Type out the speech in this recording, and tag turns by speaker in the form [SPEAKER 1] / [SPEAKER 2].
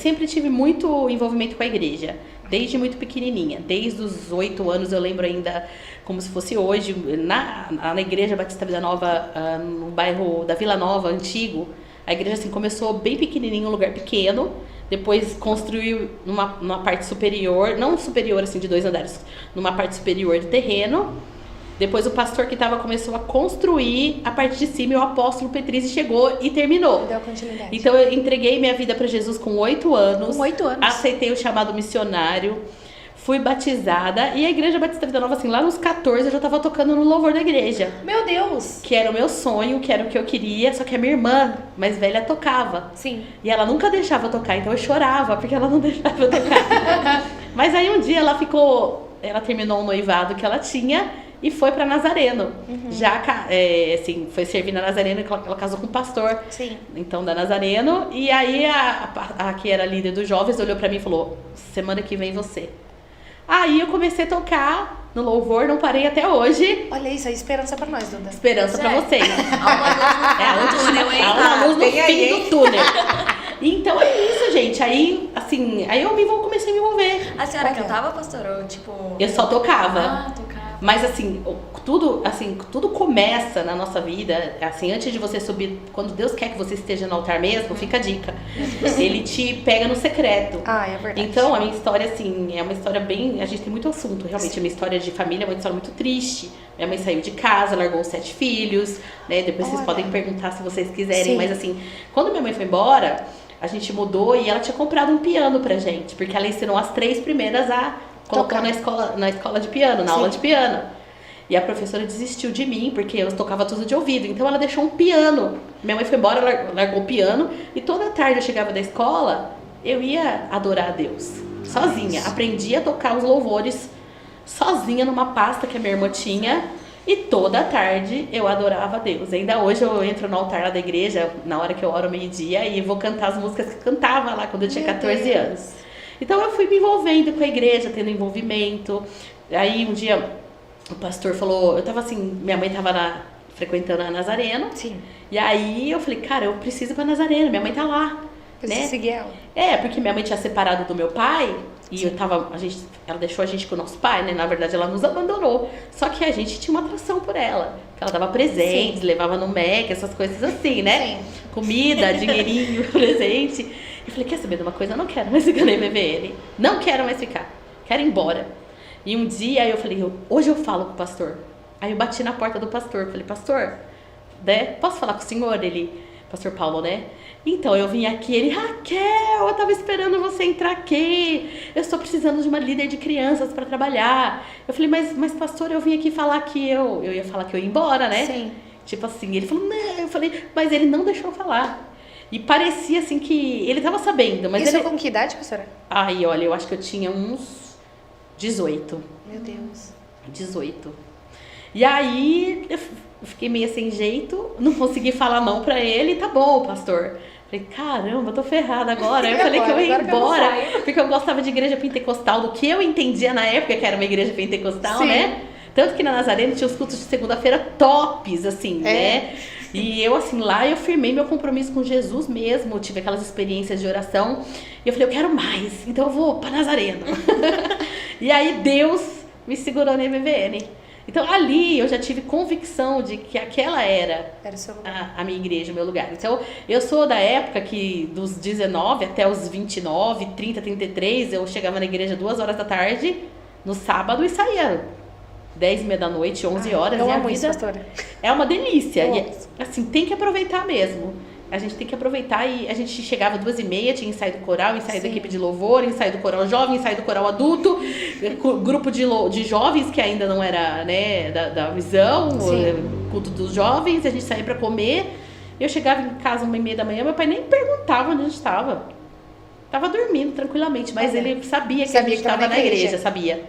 [SPEAKER 1] Sempre tive muito envolvimento com a igreja, desde muito pequenininha. Desde os 8 anos, eu lembro ainda como se fosse hoje, na Igreja Batista Vida Nova, no bairro da Vila Nova, antigo. A igreja assim, começou bem pequenininha, um lugar pequeno. Depois construiu numa parte superior, não superior assim de 2 andares, numa parte superior do terreno. Depois o pastor que começou a construir a parte de cima e o apóstolo Petrizzi chegou e terminou.
[SPEAKER 2] Deu continuidade.
[SPEAKER 1] Então eu entreguei minha vida para Jesus com 8 anos.
[SPEAKER 2] Com 8 anos.
[SPEAKER 1] Aceitei o chamado missionário. Fui batizada. E a Igreja Batista Vida Nova, assim, lá nos 14 eu já estava tocando no louvor da igreja.
[SPEAKER 2] Meu Deus!
[SPEAKER 1] Que era o meu sonho, que era o que eu queria. Só que a minha irmã mais velha tocava.
[SPEAKER 2] Sim.
[SPEAKER 1] E ela nunca deixava eu tocar. Então eu chorava porque ela não deixava eu tocar. Mas aí um dia ela terminou um noivado que ela tinha e foi pra Nazareno. Já, assim, foi servir na Nazareno, ela casou com um pastor.
[SPEAKER 2] Sim.
[SPEAKER 1] Então, da Nazareno. E aí, a que era líder dos jovens olhou pra mim e falou, semana que vem você. Aí eu comecei a tocar no louvor, não parei até hoje.
[SPEAKER 2] Olha isso, é esperança pra nós, Duda.
[SPEAKER 1] Esperança pra vocês.
[SPEAKER 3] Há uma luz no túnel, hein?
[SPEAKER 1] Há uma luz no
[SPEAKER 2] tem aí,
[SPEAKER 1] fim
[SPEAKER 2] hein?
[SPEAKER 1] do túnel. Então é isso, gente. Aí, assim, comecei a me envolver.
[SPEAKER 3] A senhora cantava, pastor? Ou, tipo...
[SPEAKER 1] Eu só tocava.
[SPEAKER 3] Ah, tocava.
[SPEAKER 1] Mas tudo começa na nossa vida, assim, antes de você subir, quando Deus quer que você esteja no altar mesmo, fica a dica. Ele te pega no secreto.
[SPEAKER 2] Ah, é verdade.
[SPEAKER 1] Então, a minha história, assim, é uma história bem... A gente tem muito assunto, realmente. A minha história de família é uma história muito triste. Minha mãe saiu de casa, largou 7 filhos, né? Depois vocês podem perguntar se vocês quiserem.
[SPEAKER 2] Sim.
[SPEAKER 1] Mas, assim, quando minha mãe foi embora, a gente mudou e ela tinha comprado um piano pra gente. Porque ela ensinou as 3 primeiras a... Colocou na escola de piano, na aula de piano. E a professora desistiu de mim, porque eu tocava tudo de ouvido. Então ela deixou um piano. Minha mãe foi embora, largou o piano. E toda tarde eu chegava da escola, eu ia adorar a Deus. Sozinha. Aprendi a tocar os louvores sozinha numa pasta que a minha irmã tinha. E toda tarde eu adorava a Deus. Ainda hoje eu entro no altar lá da igreja, na hora que eu oro meio-dia, e vou cantar as músicas que cantava lá quando eu tinha 14 anos. Então eu fui me envolvendo com a igreja, tendo envolvimento. Aí um dia o pastor falou, eu tava assim, minha mãe tava frequentando a Nazareno.
[SPEAKER 2] Sim.
[SPEAKER 1] E aí eu falei, cara, eu preciso ir pra Nazareno, minha mãe tá lá.
[SPEAKER 2] Preciso seguir ela.
[SPEAKER 1] Porque minha mãe tinha separado do meu pai. E ela deixou a gente com o nosso pai, né? Na verdade, ela nos abandonou. Só que a gente tinha uma atração por ela. Ela dava presentes, levava no Mac, essas coisas assim, né?
[SPEAKER 2] Sim.
[SPEAKER 1] Comida, dinheirinho, presente. Eu falei, quer saber de uma coisa? Eu não quero mais ficar na MBN. Não quero mais ficar. Quero ir embora. E um dia eu falei, hoje eu falo com o pastor. Aí eu bati na porta do pastor. Falei, pastor, né? Posso falar com o senhor? Ele, pastor Paulo, né? Então, eu vim aqui, ele, Raquel, eu tava esperando você entrar aqui. Eu estou precisando de uma líder de crianças para trabalhar. Eu falei, mas pastor, eu vim aqui falar que eu ia falar que eu ia embora, né?
[SPEAKER 2] Sim.
[SPEAKER 1] Tipo assim, ele falou, não. Eu falei, mas ele não deixou eu falar. E parecia assim que ele tava sabendo, mas
[SPEAKER 2] Isso com que idade, professora?
[SPEAKER 1] Ai, olha, eu acho que eu tinha uns 18.
[SPEAKER 2] Meu Deus.
[SPEAKER 1] 18. E aí, eu fiquei meio sem jeito, não consegui falar não pra ele, tá bom, pastor. Falei, caramba, eu tô ferrada agora. Aí eu falei que eu ia embora, porque eu gostava de igreja pentecostal, do que eu entendia na época que era uma igreja pentecostal, né? Tanto que na Nazareno tinha os cultos de segunda-feira tops, assim, né? E eu, assim, lá eu firmei meu compromisso com Jesus mesmo. Eu tive aquelas experiências de oração. E eu falei, eu quero mais, então eu vou pra Nazareno. E aí Deus me segurou na MVN. Então ali eu já tive convicção de que aquela era
[SPEAKER 2] o seu lugar.
[SPEAKER 1] a minha igreja, o meu lugar. Então eu sou da época que dos 19 até os 29, 30, 33, eu chegava na igreja 2 horas da tarde, no sábado, e saía 10h30 da noite, 11 horas.
[SPEAKER 2] Eu
[SPEAKER 1] e a
[SPEAKER 2] amo
[SPEAKER 1] vida
[SPEAKER 2] isso, pastora.
[SPEAKER 1] é uma delícia.
[SPEAKER 2] Eu
[SPEAKER 1] E,
[SPEAKER 2] amo.
[SPEAKER 1] assim, tem que aproveitar mesmo. A gente tem que aproveitar. E a gente chegava 2h30, tinha ensaio do coral, ensaio da equipe de louvor, ensaio do coral jovem, ensaio do coral adulto, grupo de jovens que ainda não era, né, da visão, culto dos jovens. A gente saía pra comer. Eu chegava em casa 1h30 da manhã, meu pai nem perguntava onde a gente estava. Tava dormindo tranquilamente, mas ele sabia que a gente estava na igreja, sabia.